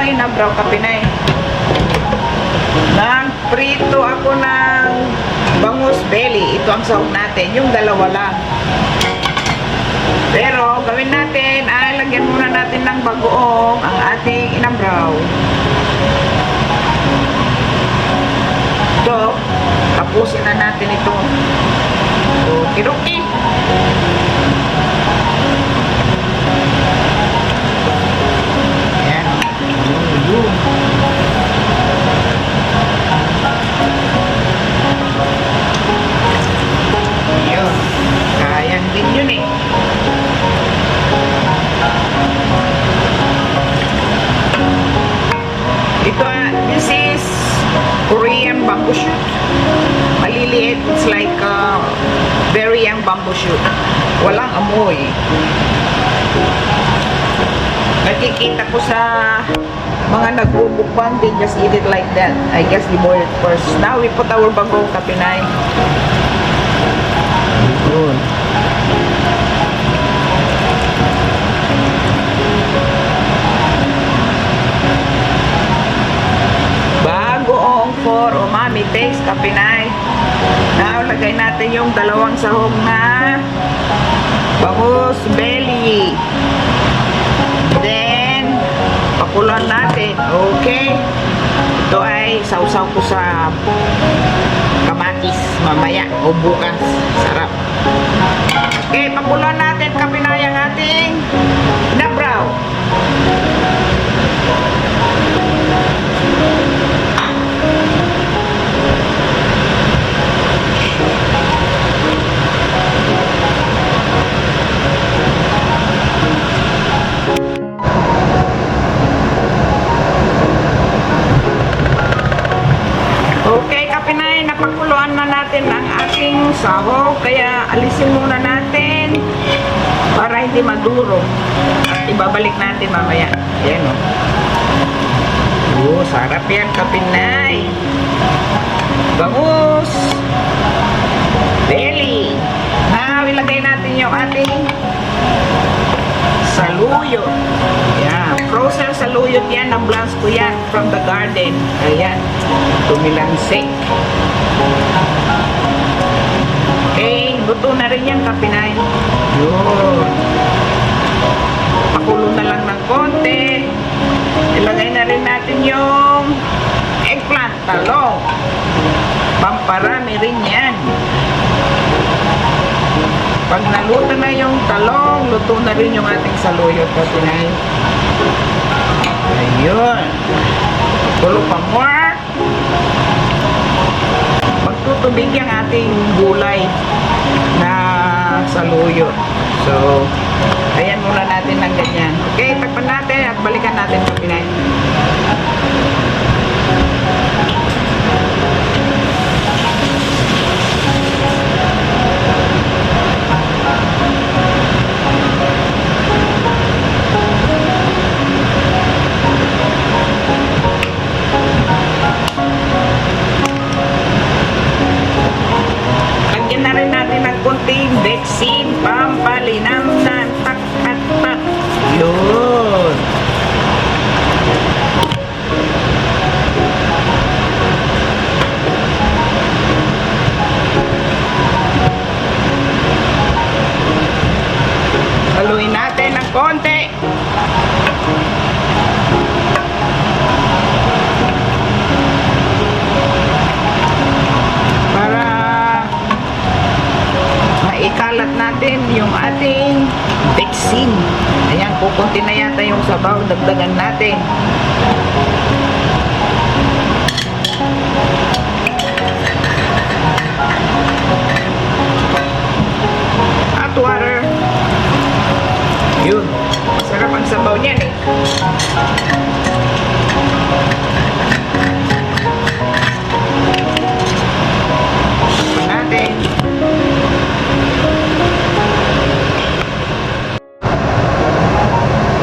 Inabraw kapinay. Nagprito ako ng bangus belly. Ito ang sahog natin. Yung dalawa lang. Pero gawin natin ay lagyan muna natin ng bagoong ang ating inabraw. Ito, tapusin na natin ito. Okay. Yun. Kayang din yun eh. Ito, this is Korean bamboo shoot. Maliliit. It's like very young bamboo shoot. Walang amoy. Nakikita ko sa mga nagbubukbang, they just eat it like that. I guess they boil it first. Now we put our bagong kapinay. Good. Bagoong for umami taste kapinay. Now lagay natin yung dalawang sahog na bangus belly. Then pakulan natin. Okay. Ito ay sausaw ko sa kamatis mamaya o bukas. Sarap. Okay, pakulan natin kapinay ang ating inabraw. Okay, kapinay, napakuluan na natin ang ating sahog. Kaya alisin muna natin para hindi maduro. At ibabalik natin mamaya. Ayan o. Sarap yan, kapinay. Bangus belly. Now, ilagay natin yung ating saluyot. Ayan. Frozen saluyot yan. Na-blast ko yan from the garden. Ayan. Tumilansik. Okay. Luto na rin yan, kapinay. Yun. Pakulo na lang ng konti. Ilagay na rin natin yung eggplant, talong. Pamparami rin yan. Pag naluto na yung talong, luto na rin yung ating saluyot, kapinay. Ayun. Tulo pa more. Magtutubig yung ating gulay na saluyot. So, ayan muna natin ng ganyan. Okay, takpan natin at balikan natin, kapinay. Lagyan na rin natin ng konting Vexin, pampalinam na tak-tak-tak. Yun. sabaw, dagdagan natin. Hot water. Yun. Masarap ang sabaw niyan eh. Takpan natin.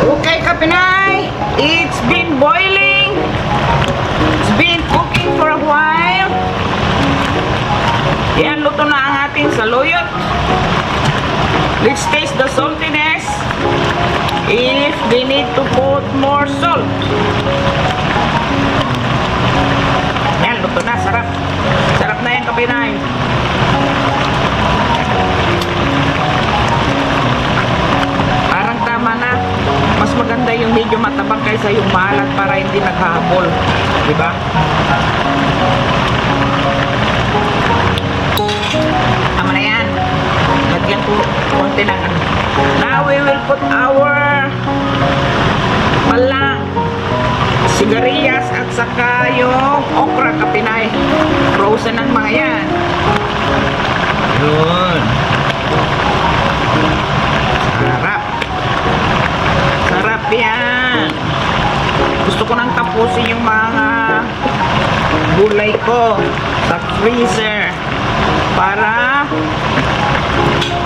Okay, Kapinay. It's been boiling. It's been cooking for a while. Yan, luto na ang ating saluyot. Let's taste the saltiness. If we need to put more salt. Yan, luto na. Sarap. Sarap na yan, Kapinay. Parang tama na. Mas maganda yung medyo matabang kaysa yung maalat para hindi naghahabol. Diba? Tama na yan. Lagyan ko konti ng ano. Now we will put our palang, sigarilyas at saka yung okra, Kapinay. Frozen ang mga yan. Yun. Sarap. Sarap yan. Gusto ko nang tapusin yung mga gulay ko sa freezer para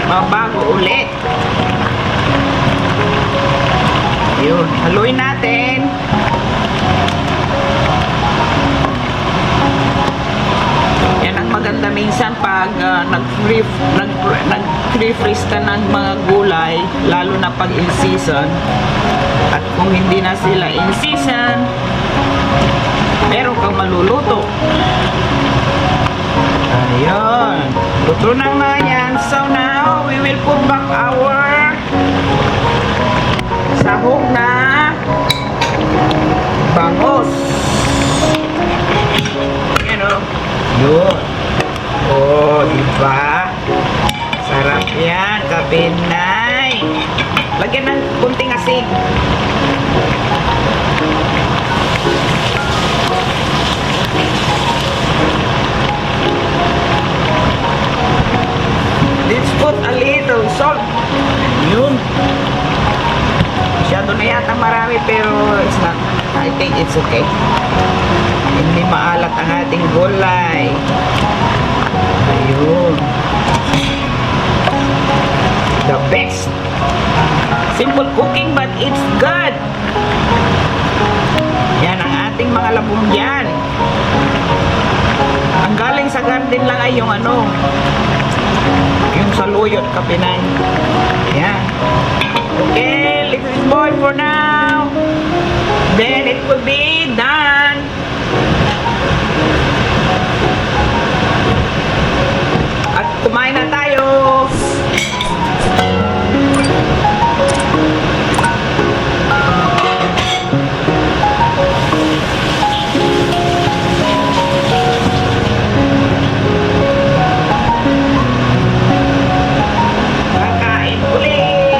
mabago ulit. Yun, haluin natin. Yan ang maganda minsan pag nag-freeze ka ng mga gulay, lalo na pag in season. At kung hindi na sila in season, meron kang maluluto. Ayun. Luto na nga yan. So now, we will put back our sahog na bangus. Yan o. Yun. Oh, diba? Sarap yan, Kapinay. Lagyan ng kunting asin. Let's put a little salt. Yun. Masyado na yata marami pero it's not. I think it's okay. Hindi maalat ang ating gulay. Ayun. The best. Simple cooking but it's good. Yan ang ating mga labong yan. Ang galing sa garden lang ay yung ano, yung saluyot, Kapinay. Yan. Okay, let it boil for now. Then it will be done. At kumain na tayo. Kakain ulit.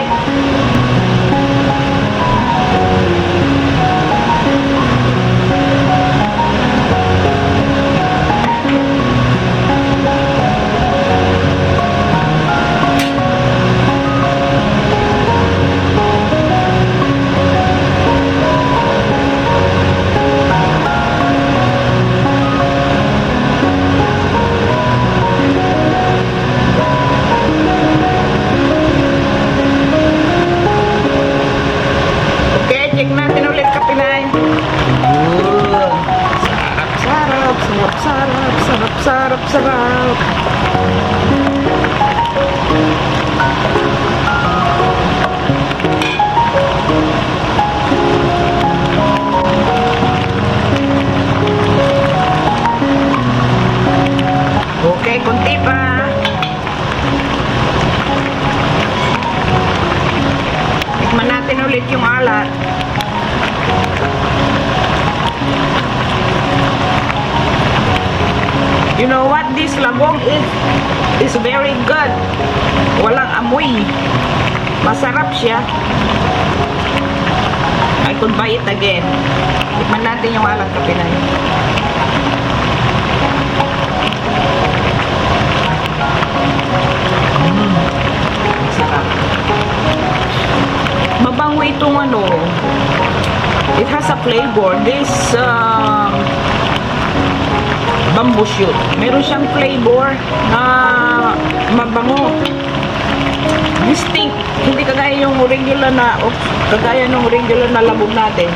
Check natin ulit, Kapinay. Sarap, sarap, sarap, sarap, sarap, sarap. Okay, kunti pa. Tikman natin ulit yung alat. You know what? This labong is very good. Walang amoy. Masarap siya. I could buy it again. Tikman natin yung alat kapinay. Sarap. Mabango itong ano. It has a flavor. This bamboo shoot. Meron siyang flavor na mabango. Distinct. Hindi kagaya yung regular na kagaya ng regular na labog natin.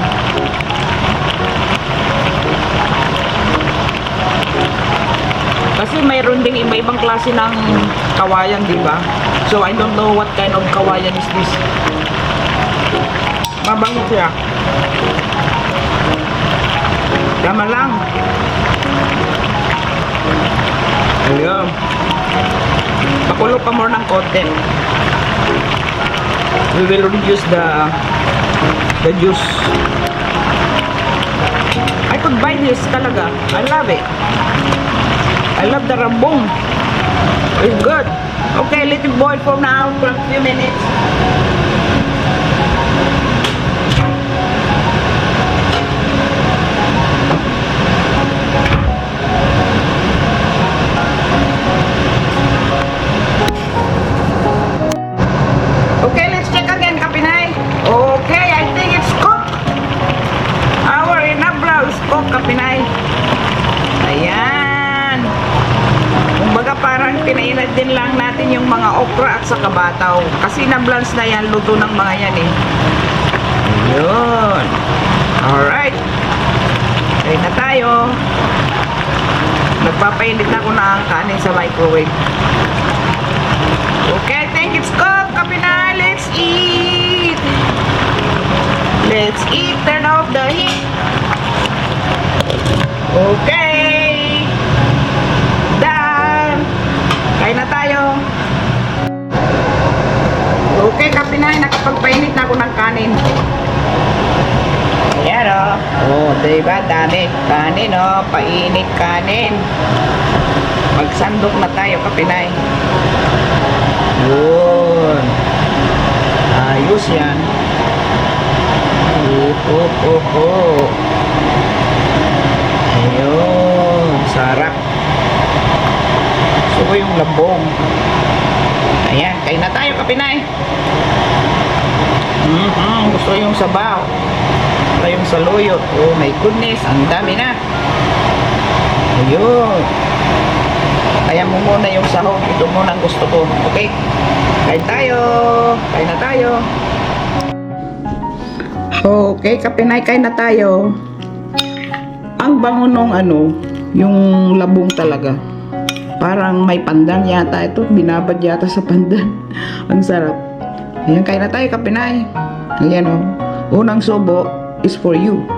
Kasi mayroon ding iba-ibang klase ng kawayan, di ba? So I don't know what kind of kawayan is this. Mabango siya. Tama lang. Ayan. Pakulo pa more ng konti. We will reduce the juice. I could buy this talaga. I love it. I love the rambong. It's good. Okay, let it boil for now for a few minutes. Okay, let's check again, Kapinay. Okay, I think it's cooked. Our inabra is cooked, Kapinay. Ayan. Kumbaga parang pinainad din lang natin yung mga okra at saka bataw. Kasi na-blanch na yan, luto ng mga yan eh. Ayun. Alright. Kaya na tayo. Nagpapainit na ako ng kanin sa microwave. Okay, I think it's cooked, Kapinay. Let's eat. Let's eat. Turn off the heat. Okay. Done. Kain na tayo. Okay, Kapinay. Nakapagpainit na ako ng kanin. Ayan o. Oh, diba? Dami. Kanin o. Painit kanin. Magsandok na tayo, Kapinay. Yun. Ayos yan. Ayun. Sarap. Gusto ko yung labong. Ayan. Kain na tayo, Kapinay. Gusto yung sabaw. Gusto yung saluyot. Oh my goodness. Ang dami na. Ayun. Kaya mo muna yung sahog. Ito muna ang gusto ko. Okay? Kain tayo. Kain na tayo. Okay, Kapinay, kain na tayo. Ang bango nung ano, yung labong talaga. Parang may pandan yata ito. Binabad yata sa pandan. Ang sarap. Ayan, kain na tayo, Kapinay. Ayan o. Unang subo is for you.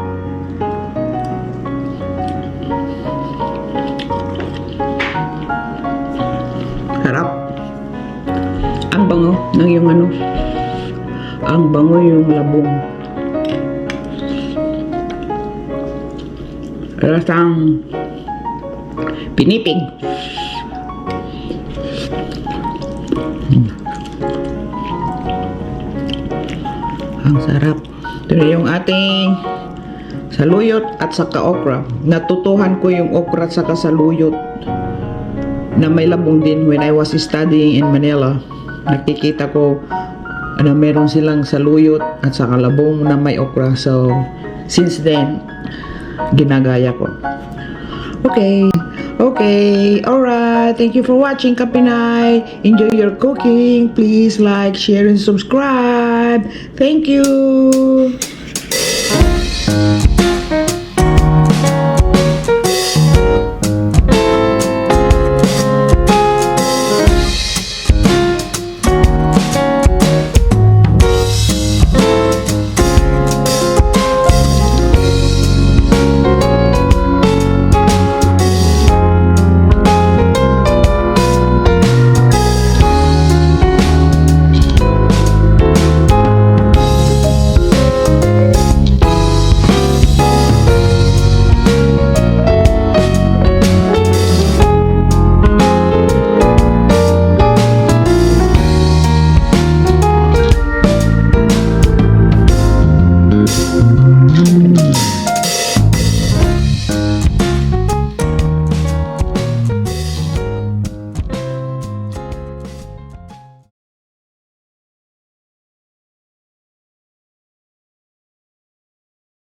Harap. Ang bango ng yung ano. Ang bango yung labong. Rasang pinipig. Ang sarap. Ito na yung ating saluyot at saka okra. Natutuhan ko yung okra at saka saluyot na may labong din when I was studying in Manila. Nakikita ko na meron silang saluyot at saka labong na may okra. So, since then, ginagaya ko. Okay. Okay. Alright. Thank you for watching, Kapinay. Enjoy your cooking. Please like, share, and subscribe. Thank you.